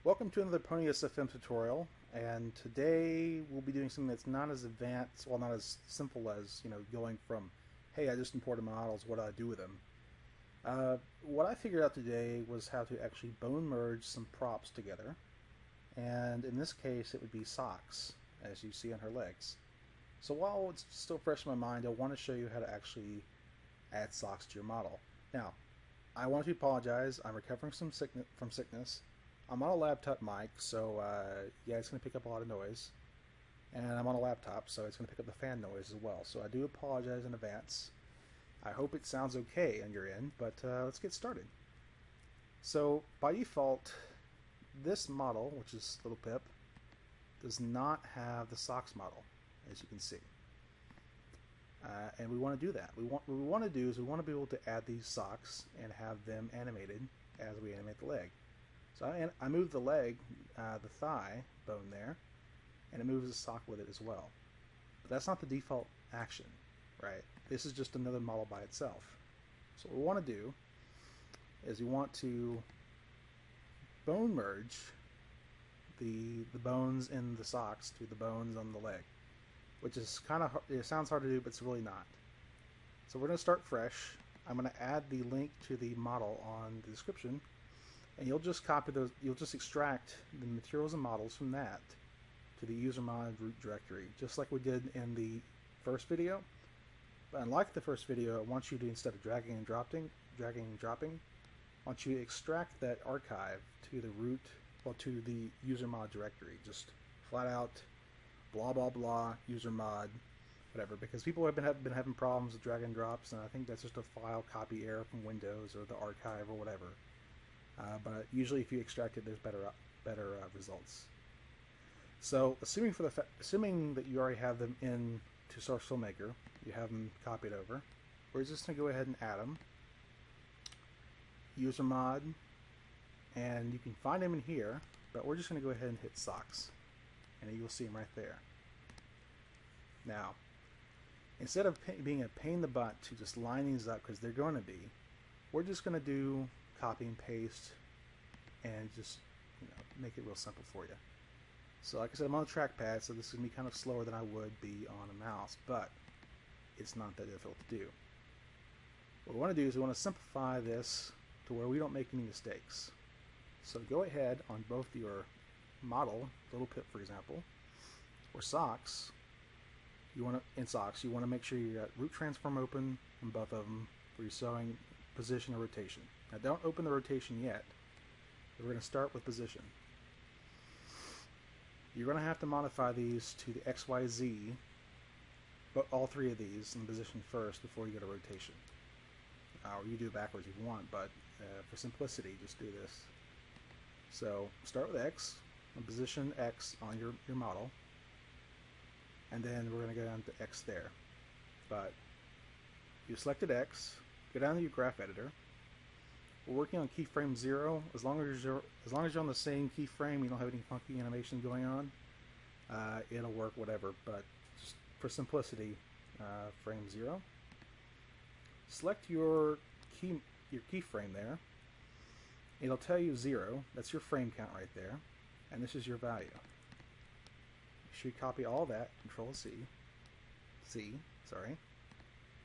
Welcome to another Pony SFM tutorial, and today we'll be doing something that's not as advanced, well, not as simple as, going from, hey, I just imported my models, what do I do with them? What I figured out today was how to actually bone merge some props together, and in this case it would be socks, as you see on her legs. So while it's still fresh in my mind, I want to show you how to actually add socks to your model. Now, I want to apologize, I'm recovering from sickness. I'm on a laptop mic, so yeah, it's going to pick up a lot of noise. And I'm on a laptop, so it's going to pick up the fan noise as well. So I do apologize in advance. I hope it sounds okay on your end, but let's get started. So by default, this model, which is Little Pip, does not have the socks model, as you can see. And we want to do that. What we want to do is we want to be able to add these socks and have them animated as we animate the leg. So I moved the leg, the thigh bone there, and it moves the sock with it as well. But that's not the default action, right? This is just another model by itself. So what we want to do is we want to bone merge the bones in the socks to the bones on the leg, which is kind of, it sounds hard to do, but it's really not. So we're going to start fresh. I'm going to add the link to the model on the description. And you'll just copy those, you'll just extract the materials and models from that to the user mod root directory, just like we did in the first video. But unlike the first video, I want you to, instead of dragging and dropping, I want you to extract that archive to the root, well, to the user mod directory. Just flat out, blah, blah, blah, user mod, whatever, because people have been having problems with drag and drops, and I think that's just a file copy error from Windows or the archive or whatever. But usually if you extract it, there's better results. So assuming that you already have them in to Source Filmmaker, you have them copied over, we're just going to go ahead and add them. User mod, and you can find them in here, but we're just going to go ahead and hit socks, and you'll see them right there. Now, instead of being a pain in the butt to just line these up, because they're going to be, we're just going to do copy and paste and just make it real simple for you. So like I said, I'm on the trackpad, so this is going to be kind of slower than I would be on a mouse, but it's not that difficult to do. What we want to do is we want to simplify this to where we don't make any mistakes. So go ahead on both your model, Little Pip for example, or socks. In socks, you want to make sure you got root transform open on both of them for your sewing position or rotation. Now don't open the rotation yet. We're going to start with position. You're going to have to modify these to the XYZ, but all three of these in position first before you go to rotation. Or you do it backwards if you want, but for simplicity, just do this. So start with X, and position X on your model, and then we're going to go down to X there. But you selected X, go down to your graph editor. We're working on keyframe 0. As long as you're on the same keyframe, you don't have any funky animation going on, it'll work whatever. But just for simplicity, frame 0. Select your keyframe there. It'll tell you 0. That's your frame count right there, and this is your value. You should copy all that. Control C.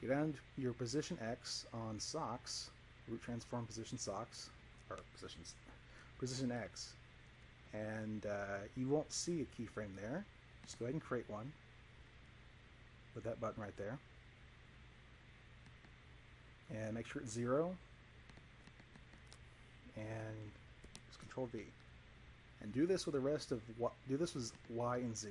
Get down to your position X on socks. Root transform position socks, or position X, and you won't see a keyframe there. Just go ahead and create one with that button right there, and make sure it's 0, and just Control V, and do this with the rest of do this with Y and Z.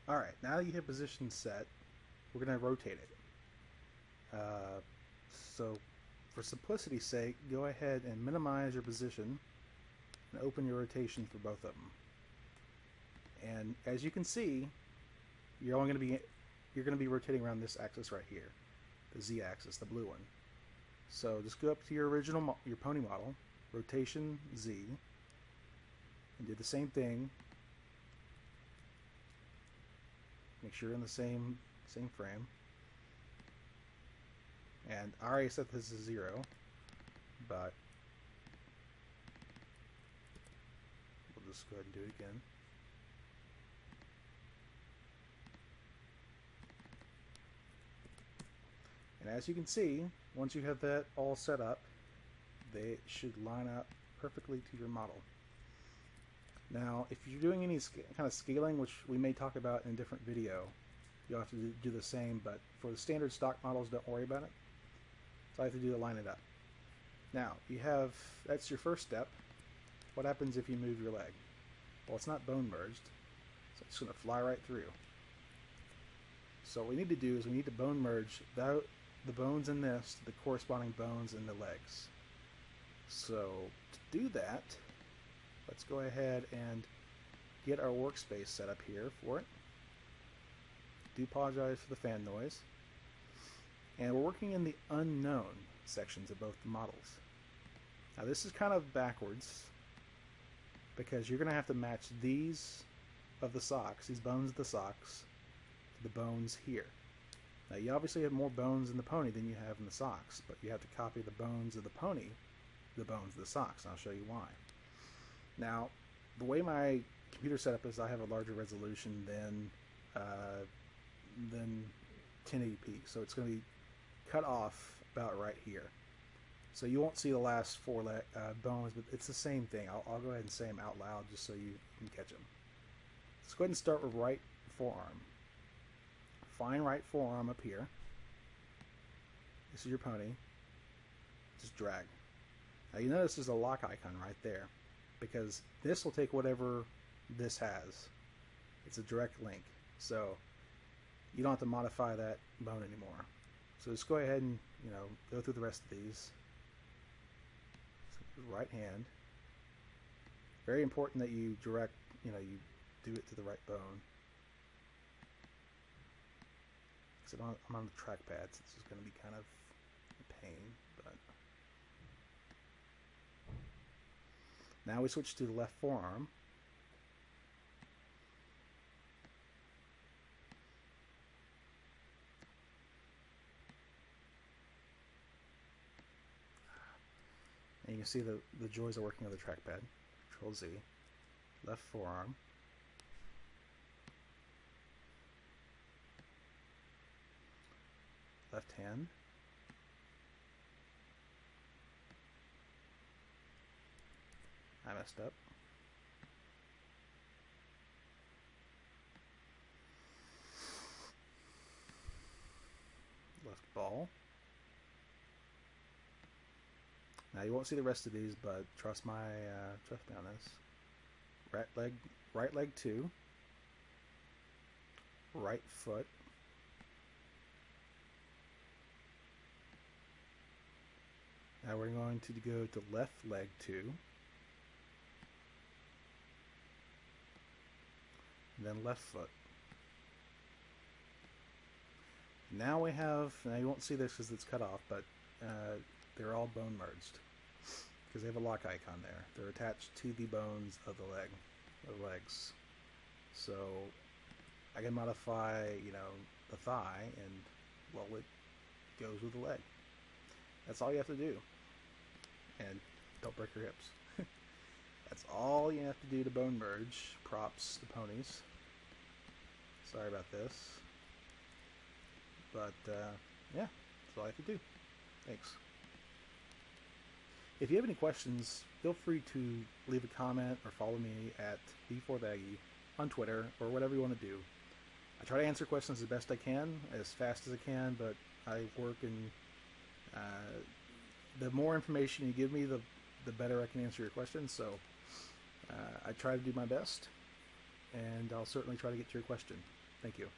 Alright, now that you have position set, we're going to rotate it. So for simplicity's sake, go ahead and minimize your position and open your rotation for both of them. And as you can see, you're going to be rotating around this axis right here, the Z-axis, the blue one. So just go up to your original your pony model, rotation Z, and do the same thing. Make sure you're in the same frame. And I already set this to 0, but we'll just go ahead and do it again. And as you can see, once you have that all set up, they should line up perfectly to your model. Now, if you're doing any kind of scaling, which we may talk about in a different video, you'll have to do the same, but for the standard stock models, don't worry about it. So I have to do to line it up. Now, that's your first step. What happens if you move your leg? Well, it's not bone merged, so it's going to fly right through. So what we need to do is we need to bone merge the bones in this to the corresponding bones in the legs. So to do that, let's go ahead and get our workspace set up here for it. Do apologize for the fan noise. And we're working in the unknown sections of both the models. Now this is kind of backwards because you're going to have to match these of the socks, these bones of the socks, to the bones here. Now you obviously have more bones in the pony than you have in the socks, but you have to copy the bones of the pony, the bones of the socks, and I'll show you why. Now, the way my computer setup is, I have a larger resolution than 1080p, so it's going to be cut off about right here. So you won't see the last four bones, but it's the same thing. I'll go ahead and say them out loud just so you can catch them. Let's go ahead and start with right forearm. Find right forearm up here. This is your pony. Just drag. Now you notice there's a lock icon right there because this will take whatever this has. It's a direct link. So you don't have to modify that bone anymore. So just go ahead and go through the rest of these. So right hand. Very important that you direct, you do it to the right bone. So I'm on the trackpad, so this is going to be kind of a pain, but now we switch to the left forearm. And you can see the joys of working on the trackpad. Control Z, left forearm. Left hand. I messed up. Left ball. Now you won't see the rest of these, but trust me on this. Right leg 2. Right foot. Now we're going to go to left leg 2. And then left foot. Now you won't see this because it's cut off, but they're all bone merged because they have a lock icon there. They're attached to the bones of the legs. So I can modify, the thigh, and well, it goes with the leg. That's all you have to do. And don't break your hips. That's all you have to do to bone merge props to ponies. Sorry about this. But, yeah, that's all I have to do. Thanks. If you have any questions, feel free to leave a comment or follow me at B4Baggy on Twitter or whatever you want to do. I try to answer questions as best I can, as fast as I can, but I work in... the more information you give me, the better I can answer your questions. So I try to do my best, and I'll certainly try to get to your question. Thank you.